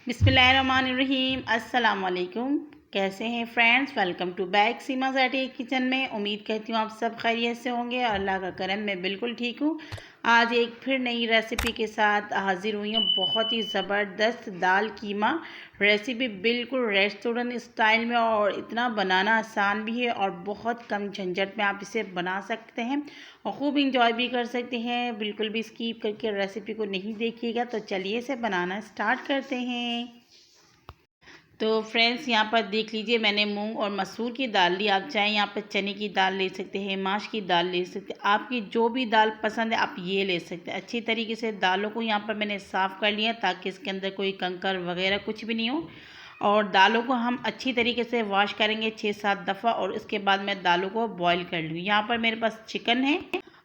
बिस्मिल्लाहिर्रहमानिर्रहीम। अस्सलाम वालेकुम। कैसे हैं friends? Welcome to back Seema Zati kitchen में। उम्मीद करती हूँ आप सब खैरियत से होंगे और अल्लाह का करम मैं बिल्कुल ठीक हूँ। आज एक फिर नई रेसिपी के साथ हाज़िर हुई हूँ। बहुत ही ज़बरदस्त दाल कीमा रेसिपी, बिल्कुल रेस्टोरेंट स्टाइल में, और इतना बनाना आसान भी है और बहुत कम झंझट में आप इसे बना सकते हैं और ख़ूब इंजॉय भी कर सकते हैं। बिल्कुल भी स्किप करके रेसिपी को नहीं देखिएगा। तो चलिए इसे बनाना स्टार्ट करते हैं। तो फ्रेंड्स, यहाँ पर देख लीजिए, मैंने मूंग और मसूर की दाल ली। आप चाहें यहाँ पर चने की दाल ले सकते हैं, माश की दाल ले सकते हैं, आपकी जो भी दाल पसंद है आप ये ले सकते हैं। अच्छी तरीके से दालों को यहाँ पर मैंने साफ़ कर लिया ताकि इसके अंदर कोई कंकर वगैरह कुछ भी नहीं हो। और दालों को हम अच्छी तरीके से वॉश करेंगे 6-7 दफ़ा, और उसके बाद मैं दालों को बॉईल कर लूँगी। यहाँ पर मेरे पास चिकन है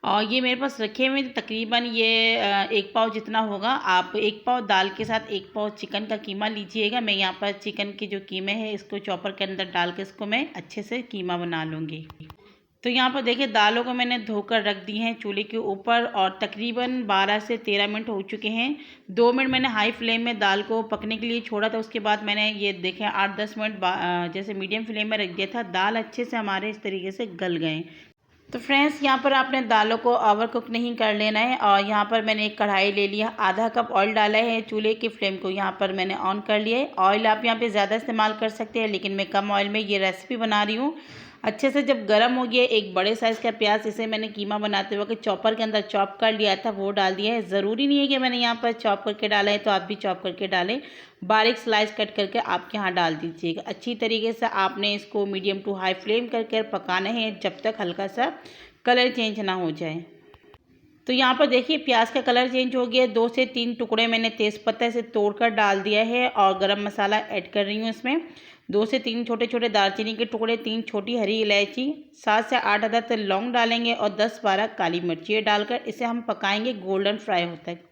और ये मेरे पास रखे हुए तकरीबन ये 1 पाव जितना होगा। आप 1 पाव दाल के साथ 1 पाव चिकन का कीमा लीजिएगा। मैं यहाँ पर चिकन के जो कीमे हैं इसको चॉपर के अंदर डाल के इसको मैं अच्छे से कीमा बना लूँगी। तो यहाँ पर देखिए, दालों को मैंने धोकर रख दी हैं चूल्हे के ऊपर और तकरीबन 12 से 13 मिनट हो चुके हैं। 2 मिनट मैंने हाई फ्लेम में दाल को पकने के लिए छोड़ा था। उसके बाद मैंने ये देखें 8-10 मिनट जैसे मीडियम फ्लेम में रख दिया था। दाल अच्छे से हमारे इस तरीके से गल गए। तो फ्रेंड्स, यहाँ पर आपने दालों को ओवर कुक नहीं कर लेना है। और यहाँ पर मैंने एक कढ़ाई ले लिया, आधा कप ऑयल डाला है। चूल्हे की फ्लेम को यहाँ पर मैंने ऑन कर लिया है। ऑयल आप यहाँ पे ज़्यादा इस्तेमाल कर सकते हैं, लेकिन मैं कम ऑयल में ये रेसिपी बना रही हूँ। अच्छे से जब गर्म हो गया, एक बड़े साइज़ का प्याज, इसे मैंने कीमा बनाते वक्त चॉपर के अंदर चॉप कर लिया था, वो डाल दिया है। ज़रूरी नहीं है कि मैंने यहाँ पर चॉप करके डाला है, तो आप भी चॉप करके डालें। बारीक स्लाइस कट करके आपके यहाँ डाल दीजिएगा। अच्छी तरीके से आपने इसको मीडियम टू हाई फ्लेम करके पकाना है जब तक हल्का सा कलर चेंज ना हो जाए। तो यहाँ पर देखिए, प्याज का कलर चेंज हो गया। 2 से 3 टुकड़े मैंने तेज़पत्ता से तोड़कर डाल दिया है और गरम मसाला ऐड कर रही हूँ इसमें। 2 से 3 छोटे छोटे दालचीनी के टुकड़े, 3 छोटी हरी इलायची, 7 से 8 अदद लौंग डालेंगे और 10-12 काली मिर्ची डालकर इसे हम पकाएंगे गोल्डन फ्राई होने तक।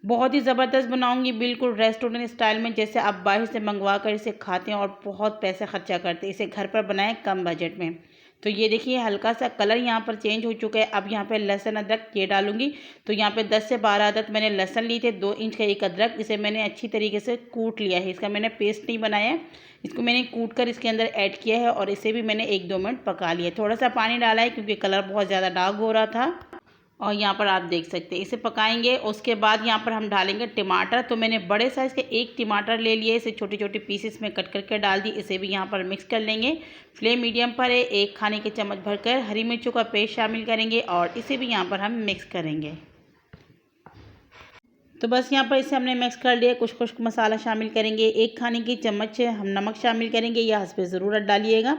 बहुत ही ज़बरदस्त बनाऊंगी, बिल्कुल रेस्टोरेंट स्टाइल में, जैसे आप बाहर से मंगवा कर इसे खाते हैं और बहुत पैसे खर्चा करते हैं। इसे घर पर बनाएं कम बजट में। तो ये देखिए, हल्का सा कलर यहाँ पर चेंज हो चुका है। अब यहाँ पे लहसुन अदरक ये डालूंगी। तो यहाँ पे 10 से 12 अदद मैंने लहसुन ली थे, 2 इंच का एक अदरक, इसे मैंने अच्छी तरीके से कूट लिया है। इसका मैंने पेस्ट नहीं बनाया है, इसको मैंने कूट कर इसके अंदर ऐड किया है और इसे भी मैंने 1-2 मिनट पका लिया। थोड़ा सा पानी डाला है क्योंकि कलर बहुत ज़्यादा डार्क हो रहा था। और यहाँ पर आप देख सकते हैं, इसे पकाएंगे। उसके बाद यहाँ पर हम डालेंगे टमाटर। तो मैंने बड़े साइज़ के 1 टमाटर ले लिए, इसे छोटे छोटे पीसेस में कट करके डाल दी। इसे भी यहाँ पर मिक्स कर लेंगे। फ्लेम मीडियम पर है। 1 खाने के चम्मच भरकर हरी मिर्चों का पेस्ट शामिल करेंगे और इसे भी यहाँ पर हम मिक्स करेंगे। तो बस यहाँ पर इसे हमने मिक्स कर लिया। कुछ मसाला शामिल करेंगे। 1 खाने की चम्मच हम नमक शामिल करेंगे, यह हस्बे ज़रूरत डालिएगा।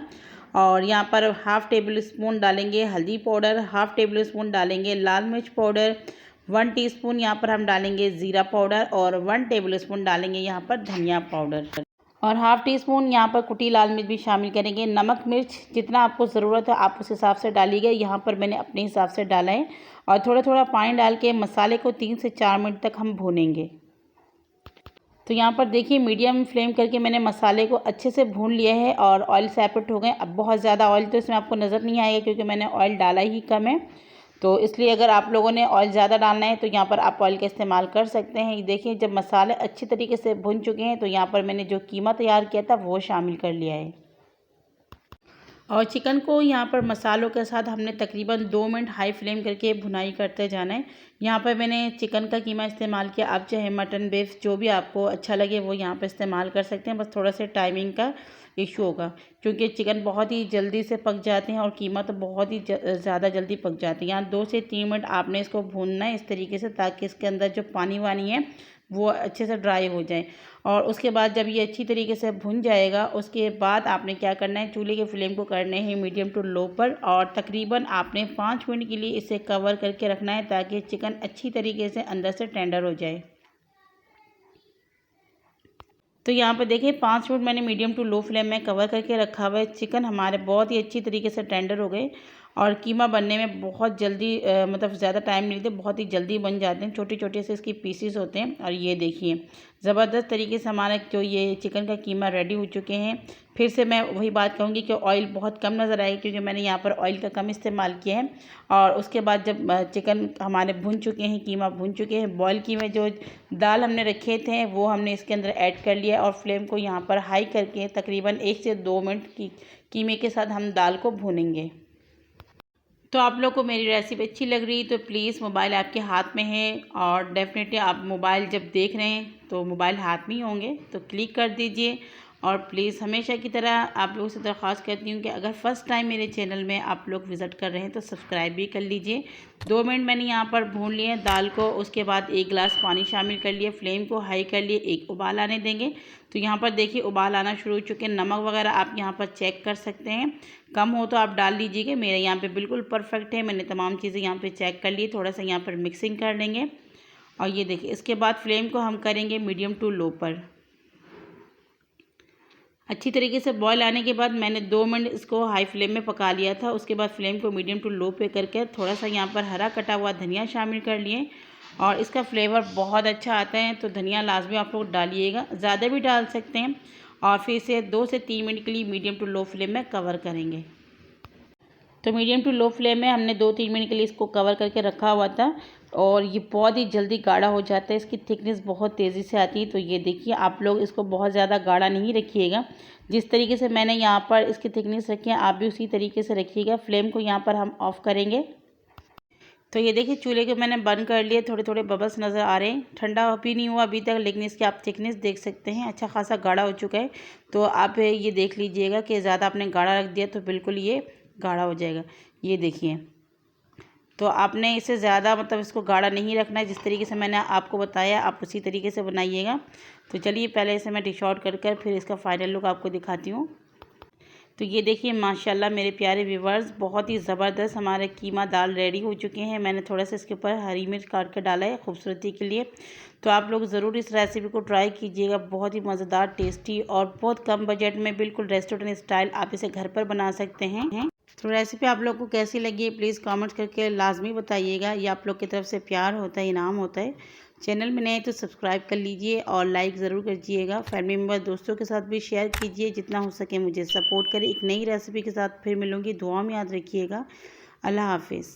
और यहाँ पर हाफ़ टेबल स्पून डालेंगे हल्दी पाउडर, हाफ़ टेबल स्पून डालेंगे लाल मिर्च पाउडर, 1 टीस्पून यहाँ पर हम डालेंगे ज़ीरा पाउडर और 1 टेबल स्पून डालेंगे यहाँ पर धनिया पाउडर और हाफ़ टी स्पून यहाँ पर कुटी लाल मिर्च भी शामिल करेंगे। नमक मिर्च जितना आपको ज़रूरत है आप उस हिसाब से डालिएगा। यहाँ पर मैंने अपने हिसाब से डाला है। और थोड़ा थोड़ा पानी डाल के मसाले को 3 से 4 मिनट तक हम भूनेंगे। तो यहाँ पर देखिए, मीडियम फ्लेम करके मैंने मसाले को अच्छे से भून लिया है और ऑयल सेपरेट हो गए। अब बहुत ज़्यादा ऑयल तो इसमें आपको नज़र नहीं आएगा क्योंकि मैंने ऑयल डाला ही कम है। तो इसलिए अगर आप लोगों ने ऑयल ज़्यादा डालना है तो यहाँ पर आप ऑयल का इस्तेमाल कर सकते हैं। ये देखिए, जब मसाले अच्छी तरीके से भुन चुके हैं तो यहाँ पर मैंने जो कीमा तैयार किया था वो शामिल कर लिया है। और चिकन को यहाँ पर मसालों के साथ हमने तकरीबन 2 मिनट हाई फ्लेम करके भुनाई करते जाना है। यहाँ पर मैंने चिकन का कीमा इस्तेमाल किया। आप चाहे मटन बेस जो भी आपको अच्छा लगे वो यहाँ पर इस्तेमाल कर सकते हैं। बस थोड़ा सा टाइमिंग का इशू होगा क्योंकि चिकन बहुत ही जल्दी से पक जाते हैं और कीमा तो बहुत ही ज़्यादा जल्दी पक जाती है। यहाँ 2 से 3 मिनट आपने इसको भूनना है इस तरीके से ताकि इसके अंदर जो पानी वानी है वो अच्छे से ड्राई हो जाए। और उसके बाद जब ये अच्छी तरीके से भुन जाएगा उसके बाद आपने क्या करना है, चूल्हे के फ्लेम को करने हैं मीडियम टू लो पर और तकरीबन आपने 5 मिनट के लिए इसे कवर करके रखना है ताकि चिकन अच्छी तरीके से अंदर से टेंडर हो जाए। तो यहाँ पर देखिए, 5 मिनट मैंने मीडियम टू लो फ्लेम में कवर करके रखा हुआ है। चिकन हमारे बहुत ही अच्छी तरीके से टेंडर हो गए और कीमा बनने में बहुत जल्दी मतलब ज़्यादा टाइम नहीं लेते, बहुत ही जल्दी बन जाते हैं। छोटे छोटे से इसकी पीसीस होते हैं। और ये देखिए ज़बरदस्त तरीके से हमारा जो ये चिकन का कीमा रेडी हो चुके हैं। फिर से मैं वही बात कहूँगी कि ऑयल बहुत कम नज़र आएगी, क्योंकि मैंने यहाँ पर ऑयल का कम इस्तेमाल किया है। और उसके बाद जब चिकन हमारे भुन चुके हैं, कीमा भुन चुके हैं, बॉयल किए हुए जो दाल हमने रखे थे वो हमने इसके अंदर ऐड कर लिया और फ्लेम को यहाँ पर हाई करके तकरीबन 1 से 2 मिनट की कीमे के साथ हम दाल को भूनेंगे। तो आप लोग को मेरी रेसिपी अच्छी लग रही तो प्लीज़, मोबाइल आपके हाथ में है और डेफ़िनेटली आप मोबाइल जब देख रहे हैं तो मोबाइल हाथ में ही होंगे, तो क्लिक कर दीजिए। और प्लीज़ हमेशा की तरह आप लोगों से दरख्वास्त करती हूँ कि अगर फ़र्स्ट टाइम मेरे चैनल में आप लोग विज़िट कर रहे हैं तो सब्सक्राइब भी कर लीजिए। 2 मिनट मैंने यहाँ पर भून लिए दाल को। उसके बाद 1 गिलास पानी शामिल कर लिए, फ्लेम को हाई कर लिए, एक उबाल आने देंगे। तो यहाँ पर देखिए उबाल आना शुरू हो चुके हैं। नमक वगैरह आप यहाँ पर चेक कर सकते हैं, कम हो तो आप डाल लीजिएगा। मेरे यहाँ पे बिल्कुल परफेक्ट है। मैंने तमाम चीज़ें यहाँ पे चेक कर ली। थोड़ा सा यहाँ पर मिक्सिंग कर लेंगे। और ये देखिए इसके बाद फ्लेम को हम करेंगे मीडियम टू लो पर। अच्छी तरीके से बॉयल आने के बाद मैंने 2 मिनट इसको हाई फ्लेम में पका लिया था। उसके बाद फ्लेम को मीडियम टू लो पे करके थोड़ा सा यहाँ पर हरा कटा हुआ धनिया शामिल कर लिए। और इसका फ्लेवर बहुत अच्छा आता है, तो धनिया लाजमी आप लोग डालिएगा, ज़्यादा भी डाल सकते हैं। और फिर इसे 2 से 3 मिनट के लिए मीडियम टू लो फ्लेम में कवर करेंगे। तो मीडियम टू लो फ्लेम में हमने 2-3 मिनट के लिए इसको कवर करके रखा हुआ था। और ये बहुत ही जल्दी गाढ़ा हो जाता है, इसकी थिकनेस बहुत तेज़ी से आती है। तो ये देखिए आप लोग इसको बहुत ज़्यादा गाढ़ा नहीं रखिएगा। जिस तरीके से मैंने यहाँ पर इसकी थिकनेस रखी है आप भी उसी तरीके से रखिएगा। फ्लेम को यहाँ पर हम ऑफ़ करेंगे। तो ये देखिए चूल्हे को मैंने बंद कर लिए। थोड़े थोड़े बबल्स नज़र आ रहे हैं। ठंडा भी नहीं हुआ अभी तक, लेकिन इसकी आप थिकनेस देख सकते हैं, अच्छा खासा गाढ़ा हो चुका है। तो आप ये देख लीजिएगा कि ज़्यादा आपने गाढ़ा रख दिया तो बिल्कुल ये गाढ़ा हो जाएगा। ये देखिए, तो आपने इसे ज़्यादा मतलब इसको गाढ़ा नहीं रखना है। जिस तरीके से मैंने आपको बताया आप उसी तरीके से बनाइएगा। तो चलिए पहले इसे मैं डिश आउट कर फिर इसका फाइनल लुक आपको दिखाती हूँ। तो ये देखिए माशाल्लाह मेरे प्यारे व्यूवर्स, बहुत ही ज़बरदस्त हमारे कीमा दाल रेडी हो चुके हैं। मैंने थोड़ा सा इसके ऊपर हरी मिर्च काट कर डाला है खूबसूरती के लिए। तो आप लोग ज़रूर इस रेसिपी को ट्राई कीजिएगा। बहुत ही मज़ेदार, टेस्टी और बहुत कम बजट में बिल्कुल रेस्टोरेंट स्टाइल आप इसे घर पर बना सकते हैं। तो रेसिपी आप लोग को कैसी लगी प्लीज़ कमेंट करके लाजमी बताइएगा। ये आप लोग की तरफ से प्यार होता है, इनाम होता है। चैनल में नए तो सब्सक्राइब कर लीजिए और लाइक ज़रूर कीजिएगा। फैमिली मेम्बर दोस्तों के साथ भी शेयर कीजिए, जितना हो सके मुझे सपोर्ट करें। एक नई रेसिपी के साथ फिर मिलूँगी, दुआ में याद रखिएगा। अल्लाह हाफिज़।